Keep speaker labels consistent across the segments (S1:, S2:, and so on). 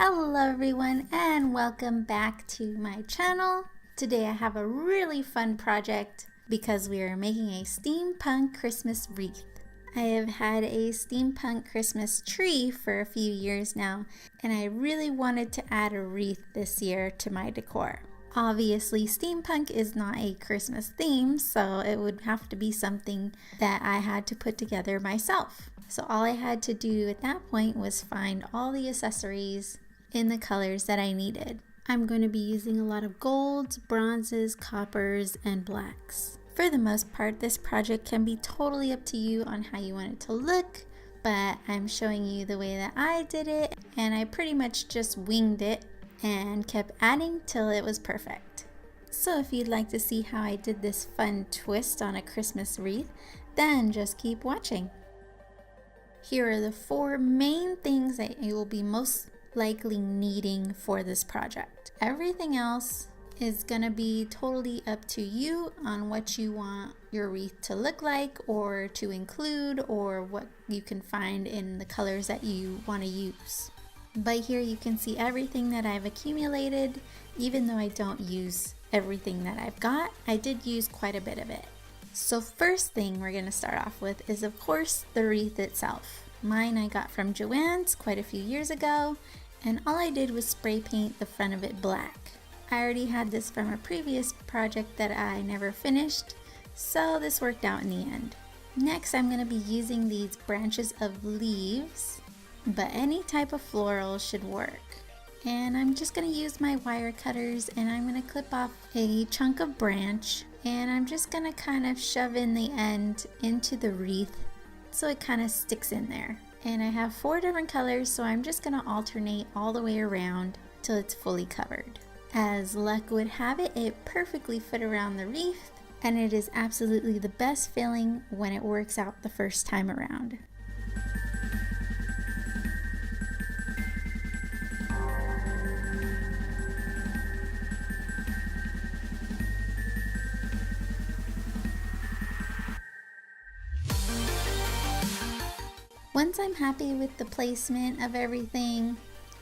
S1: Hello everyone and welcome back to my channel. Today I have a really fun project because we are making a steampunk Christmas wreath. I have had a steampunk Christmas tree for a few years now and I really wanted to add a wreath this year to my decor. Obviously steampunk is not a Christmas theme, so it would have to be something that I had to put together myself. So all I had to do at that point was find all the accessories in the colors that I needed. I'm going to be using a lot of golds, bronzes, coppers, and blacks. For the most part, this project can be totally up to you on how you want it to look, but I'm showing you the way that I did it, and I pretty much just winged it and kept adding till it was perfect. So if you'd like to see how I did this fun twist on a Christmas wreath, then just keep watching. Here are the 4 main things that you will be most likely needing for this project. Everything else is gonna be totally up to you on what you want your wreath to look like or to include, or what you can find in the colors that you want to use. But here you can see everything that I've accumulated. Even though I don't use everything that I've got, I did use quite a bit of it. So first thing we're going to start off with is of course the wreath itself. Mine I got from Joann's quite a few years ago, and all I did was spray paint the front of it black. I already had this from a previous project that I never finished, so this worked out in the end. Next I'm going to be using these branches of leaves, but any type of floral should work. And I'm just going to use my wire cutters and I'm going to clip off a chunk of branch, and I'm just going to kind of shove in the end into the wreath so it kind of sticks in there. And I have 4 different colors, so I'm just going to alternate all the way around till it's fully covered. As luck would have it, it perfectly fit around the wreath, and it is absolutely the best feeling when it works out the first time around. Once I'm happy with the placement of everything,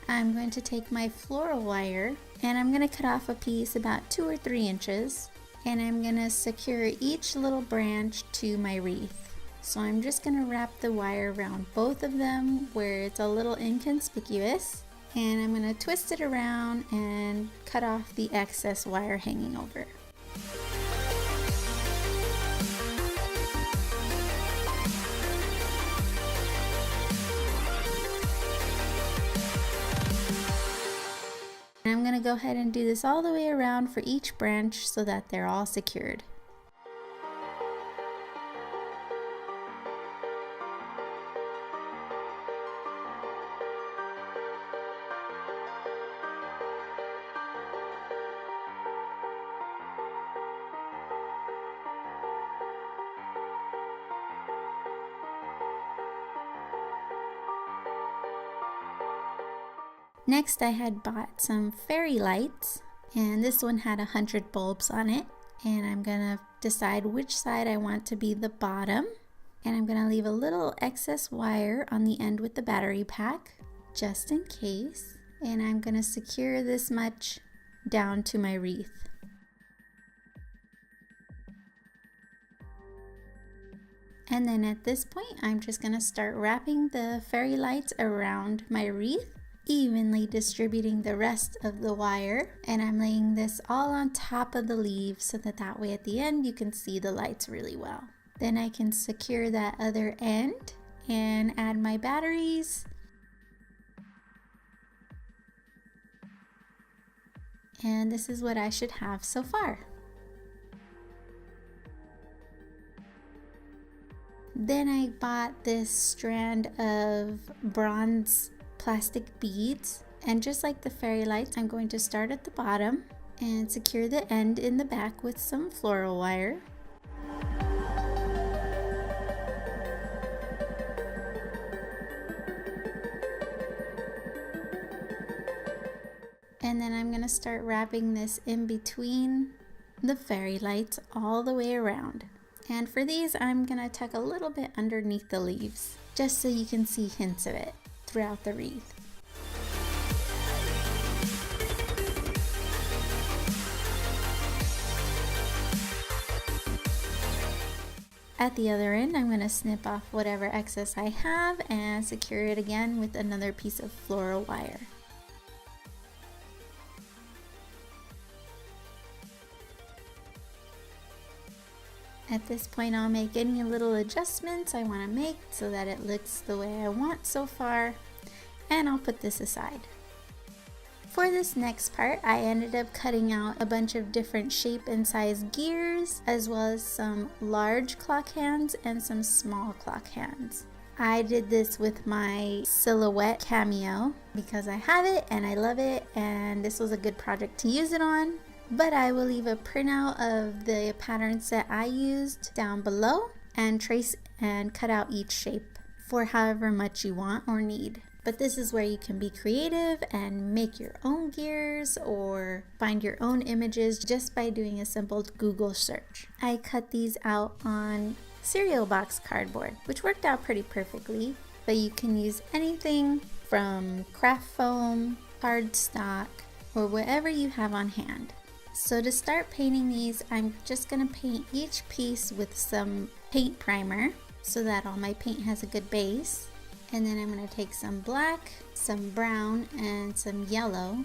S1: I'm going to take my floral wire and I'm going to cut off a piece about 2 or 3 inches, and I'm going to secure each little branch to my wreath. So I'm just going to wrap the wire around both of them where it's a little inconspicuous, and I'm going to twist it around and cut off the excess wire hanging over. I'm going to go ahead and do this all the way around for each branch so that they're all secured. Next I had bought some fairy lights, and this one had 100 bulbs on it, and I'm gonna decide which side I want to be the bottom, and I'm gonna leave a little excess wire on the end with the battery pack just in case, and I'm gonna secure this much down to my wreath. And then at this point I'm just gonna start wrapping the fairy lights around my wreath, evenly distributing the rest of the wire, and I'm laying this all on top of the leaves so that way at the end you can see the lights really well. Then I can secure that other end and add my batteries. And this is what I should have so far. Then I bought this strand of bronze plastic beads, and just like the fairy lights, I'm going to start at the bottom and secure the end in the back with some floral wire. And then I'm going to start wrapping this in between the fairy lights all the way around. And for these, I'm going to tuck a little bit underneath the leaves, just so you can see hints of it throughout the wreath. At the other end, I'm going to snip off whatever excess I have and secure it again with another piece of floral wire. At this point, I'll make any little adjustments I want to make so that it looks the way I want so far, and I'll put this aside. For this next part, I ended up cutting out a bunch of different shape and size gears, as well as some large clock hands and some small clock hands. I did this with my silhouette cameo because I have it and I love it, and this was a good project to use it on. But I will leave a printout of the patterns that I used down below and trace and cut out each shape for however much you want or need. But this is where you can be creative and make your own gears or find your own images just by doing a simple Google search. I cut these out on cereal box cardboard, which worked out pretty perfectly, but you can use anything from craft foam, cardstock, or whatever you have on hand. So to start painting these, I'm just going to paint each piece with some paint primer so that all my paint has a good base. And then I'm going to take some black, some brown, and some yellow.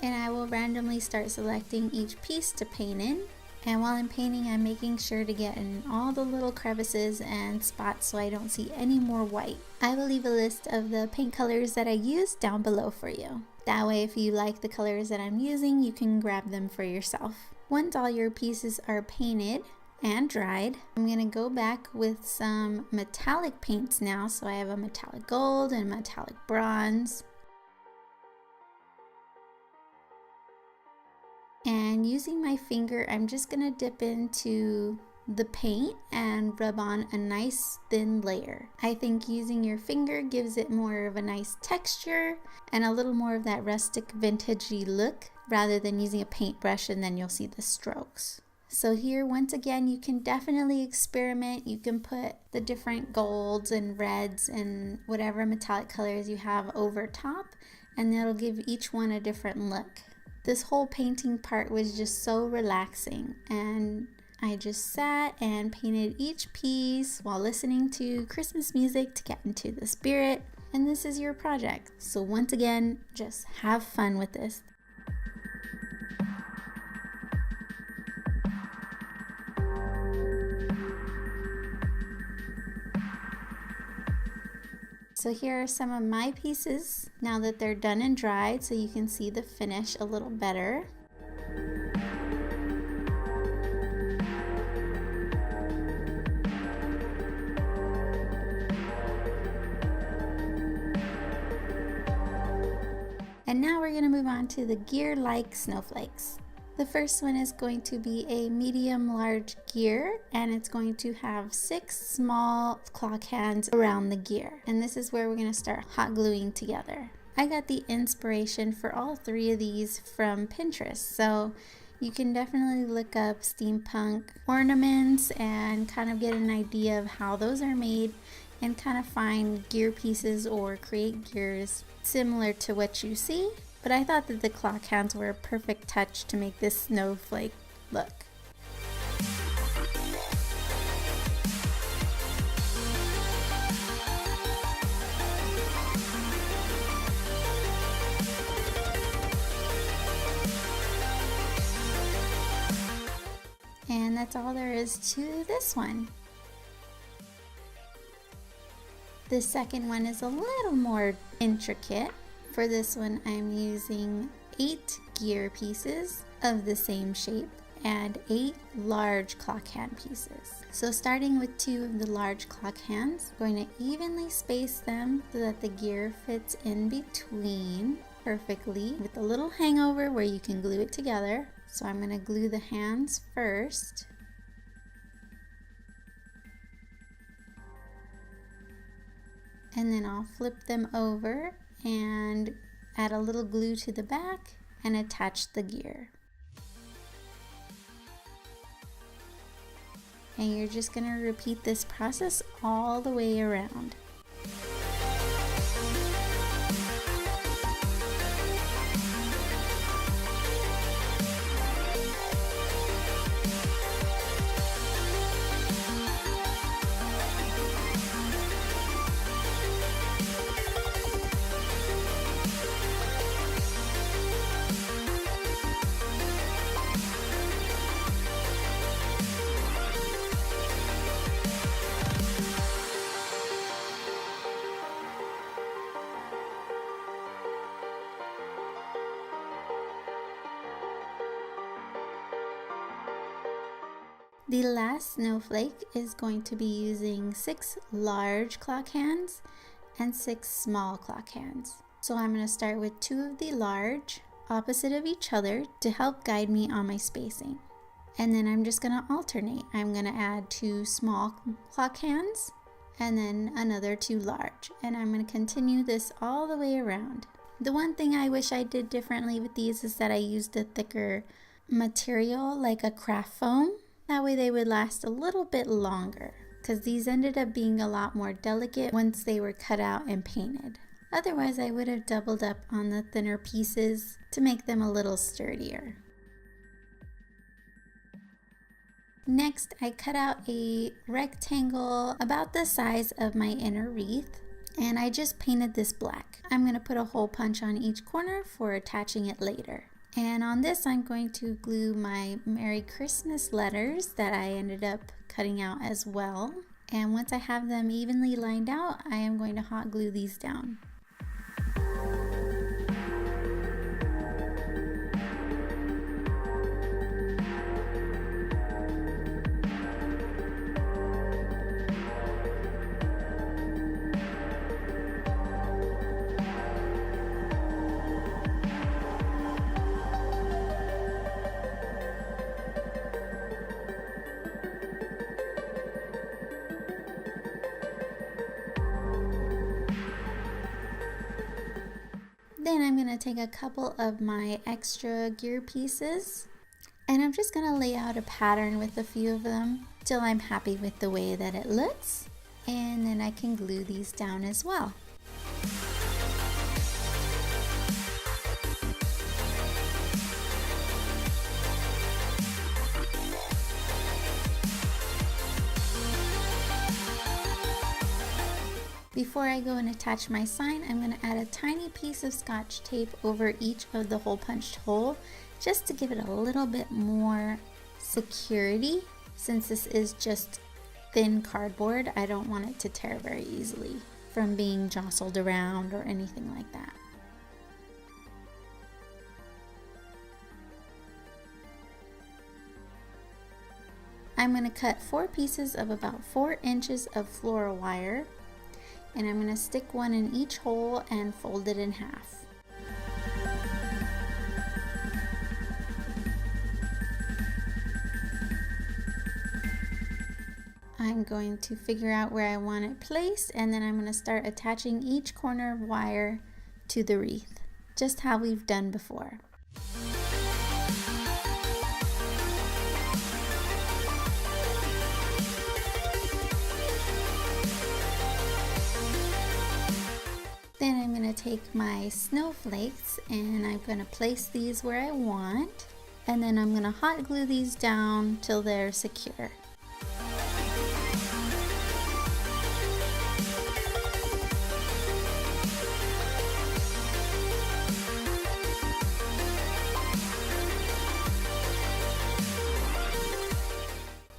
S1: And I will randomly start selecting each piece to paint in. And while I'm painting, I'm making sure to get in all the little crevices and spots so I don't see any more white. I will leave a list of the paint colors that I used down below for you. That way, if you like the colors that I'm using, you can grab them for yourself. Once all your pieces are painted and dried, I'm going to go back with some metallic paints now. So I have a metallic gold and metallic bronze. And using my finger, I'm just going to dip into the paint and rub on a nice thin layer. I think using your finger gives it more of a nice texture and a little more of that rustic vintagey look rather than using a paintbrush and then you'll see the strokes. So here, once again, you can definitely experiment. You can put the different golds and reds and whatever metallic colors you have over top, and that'll give each one a different look. This whole painting part was just so relaxing, and I just sat and painted each piece while listening to Christmas music to get into the spirit, and this is your project. So once again, just have fun with this. So here are some of my pieces now that they're done and dried, so you can see the finish a little better. And now we're going to move on to the gear-like snowflakes. The first one is going to be a medium-large gear, and it's going to have 6 small clock hands around the gear. And this is where we're going to start hot gluing together. I got the inspiration for all 3 of these from Pinterest, so you can definitely look up steampunk ornaments and kind of get an idea of how those are made and kind of find gear pieces or create gears similar to what you see. But I thought that the clock hands were a perfect touch to make this snowflake look. And that's all there is to this one. The second one is a little more intricate. For this one, I'm using 8 gear pieces of the same shape and 8 large clock hand pieces. So starting with 2 of the large clock hands, I'm going to evenly space them so that the gear fits in between perfectly with a little hangover where you can glue it together. So I'm going to glue the hands first. And then I'll flip them over and add a little glue to the back and attach the gear. And you're just going to repeat this process all the way around. The last snowflake is going to be using 6 large clock hands and 6 small clock hands. So I'm going to start with 2 of the large opposite of each other to help guide me on my spacing. And then I'm just going to alternate. I'm going to add 2 small clock hands and then another 2 large. And I'm going to continue this all the way around. The one thing I wish I did differently with these is that I used a thicker material like a craft foam. That way they would last a little bit longer, because these ended up being a lot more delicate once they were cut out and painted. Otherwise, I would have doubled up on the thinner pieces to make them a little sturdier. Next, I cut out a rectangle about the size of my inner wreath, and I just painted this black. I'm going to put a hole punch on each corner for attaching it later. And on this, I'm going to glue my Merry Christmas letters that I ended up cutting out as well. And once I have them evenly lined out, I am going to hot glue these down. Then I'm going to take a couple of my extra gear pieces and I'm just going to lay out a pattern with a few of them till I'm happy with the way that it looks, and then I can glue these down as well. Before I go and attach my sign, I'm going to add a tiny piece of Scotch tape over each of the hole punched hole just to give it a little bit more security. Since this is just thin cardboard, I don't want it to tear very easily from being jostled around or anything like that. I'm going to cut 4 pieces of about 4 inches of floral wire, and I'm going to stick one in each hole and fold it in half. I'm going to figure out where I want it placed, and then I'm going to start attaching each corner of wire to the wreath, just how we've done before. Then I'm going to take my snowflakes and I'm going to place these where I want, and then I'm going to hot glue these down till they're secure.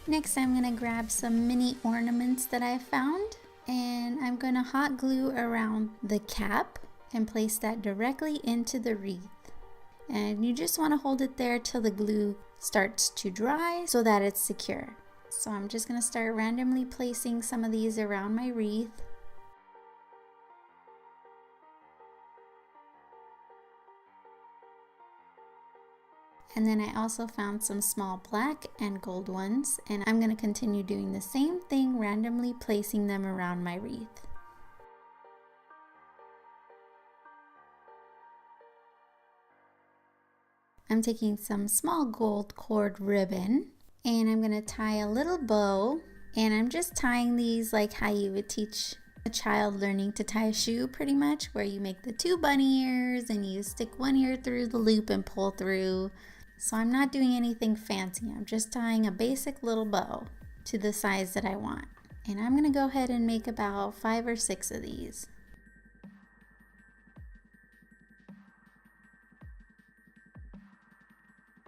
S1: Next, I'm going to grab some mini ornaments that I found, and I'm going to hot glue around the cap and place that directly into the wreath. And you just want to hold it there till the glue starts to dry so that it's secure. So I'm just going to start randomly placing some of these around my wreath. And then I also found some small black and gold ones, and I'm going to continue doing the same thing, randomly placing them around my wreath. I'm taking some small gold cord ribbon, and I'm going to tie a little bow, and I'm just tying these like how you would teach a child learning to tie a shoe, pretty much, where you make the 2 bunny ears and you stick one ear through the loop and pull through. So I'm not doing anything fancy, I'm just tying a basic little bow to the size that I want. And I'm going to go ahead and make about 5 or 6 of these.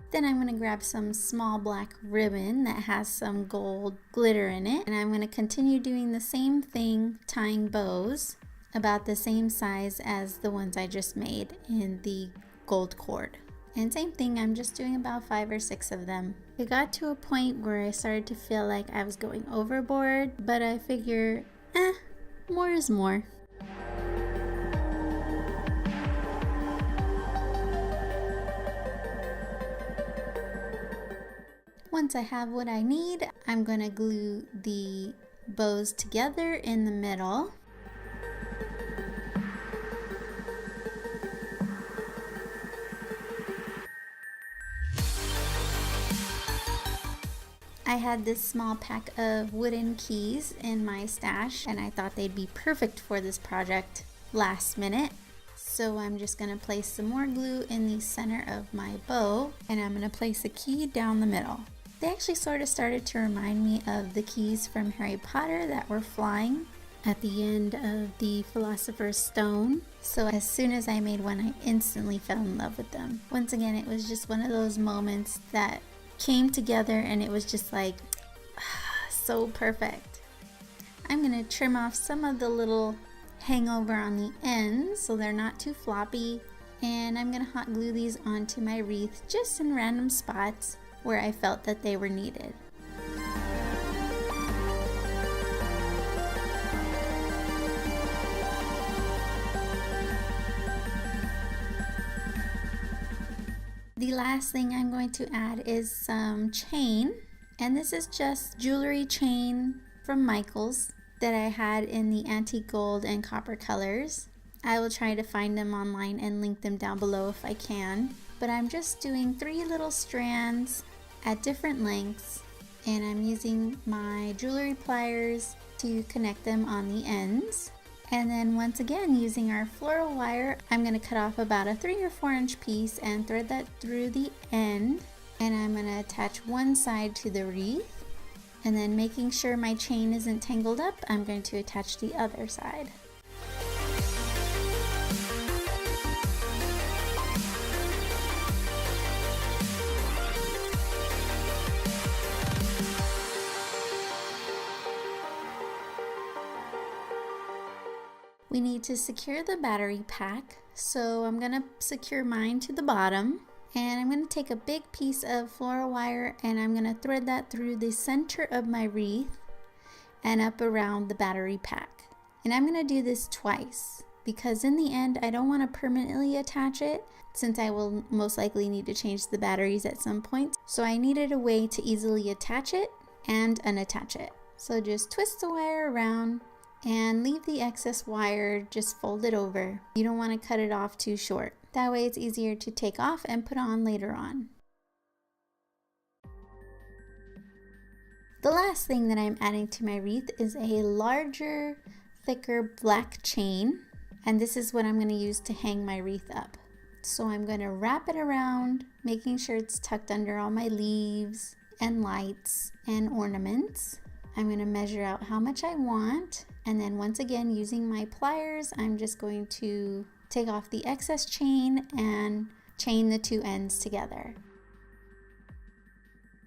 S1: Then I'm going to grab some small black ribbon that has some gold glitter in it, and I'm going to continue doing the same thing, tying bows about the same size as the ones I just made in the gold cord. And same thing, I'm just doing about 5 or 6 of them It got to a point where I started to feel like I was going overboard, but I figure, more is more. Once I have what I need, I'm going to glue the bows together in the middle. I had this small pack of wooden keys in my stash and I thought they'd be perfect for this project last minute. So I'm just going to place some more glue in the center of my bow and I'm going to place a key down the middle. They actually sort of started to remind me of the keys from Harry Potter that were flying at the end of the Philosopher's Stone. So as soon as I made one, I instantly fell in love with them. Once again, it was just one of those moments that came together and it was just like so perfect. I'm gonna trim off some of the little hangover on the ends so they're not too floppy, and I'm gonna hot glue these onto my wreath just in random spots where I felt that they were needed. The last thing I'm going to add is some chain, and this is just jewelry chain from Michael's that I had in the antique gold and copper colors. I will try to find them online and link them down below if I can, but I'm just doing 3 little strands at different lengths, and I'm using my jewelry pliers to connect them on the ends. And then once again, using our floral wire, I'm going to cut off about a 3 or 4 inch piece and thread that through the end. And I'm going to attach one side to the wreath. And then making sure my chain isn't tangled up, I'm going to attach the other side. We need to secure the battery pack, so I'm going to secure mine to the bottom, and I'm going to take a big piece of floral wire and I'm going to thread that through the center of my wreath and up around the battery pack. And I'm going to do this twice because in the end I don't want to permanently attach it, since I will most likely need to change the batteries at some point. So I needed a way to easily attach it and unattach it. So just twist the wire around and leave the excess wire just folded over. You don't want to cut it off too short. That way it's easier to take off and put on later on. The last thing that I'm adding to my wreath is a larger, thicker black chain, and this is what I'm going to use to hang my wreath up. So I'm going to wrap it around, making sure it's tucked under all my leaves and lights and ornaments. I'm going to measure out how much I want, and then once again using my pliers, I'm just going to take off the excess chain and chain the 2 ends together.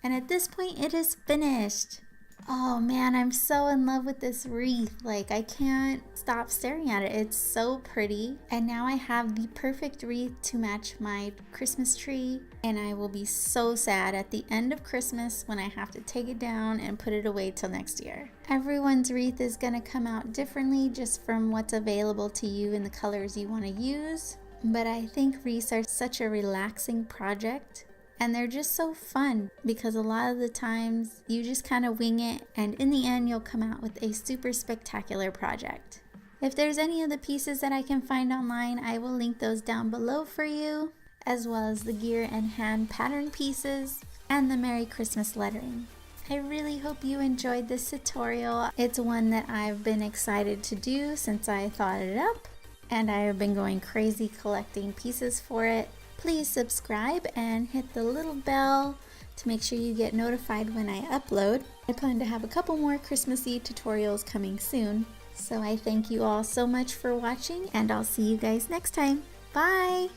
S1: And at this point it is finished. Oh man, I'm so in love with this wreath. Like, I can't stop staring at it. It's so pretty. And now I have the perfect wreath to match my Christmas tree. And I will be so sad at the end of Christmas when I have to take it down and put it away till next year. Everyone's wreath is gonna come out differently just from what's available to you and the colors you wanna use. But I think wreaths are such a relaxing project. And they're just so fun because a lot of the times you just kind of wing it, and in the end you'll come out with a super spectacular project. If there's any of the pieces that I can find online, I will link those down below for you, as well as the gear and hand pattern pieces and the Merry Christmas lettering. I really hope you enjoyed this tutorial. It's one that I've been excited to do since I thought it up, and I have been going crazy collecting pieces for it. Please subscribe and hit the little bell to make sure you get notified when I upload. I plan to have a couple more Christmassy tutorials coming soon. So I thank you all so much for watching, and I'll see you guys next time. Bye!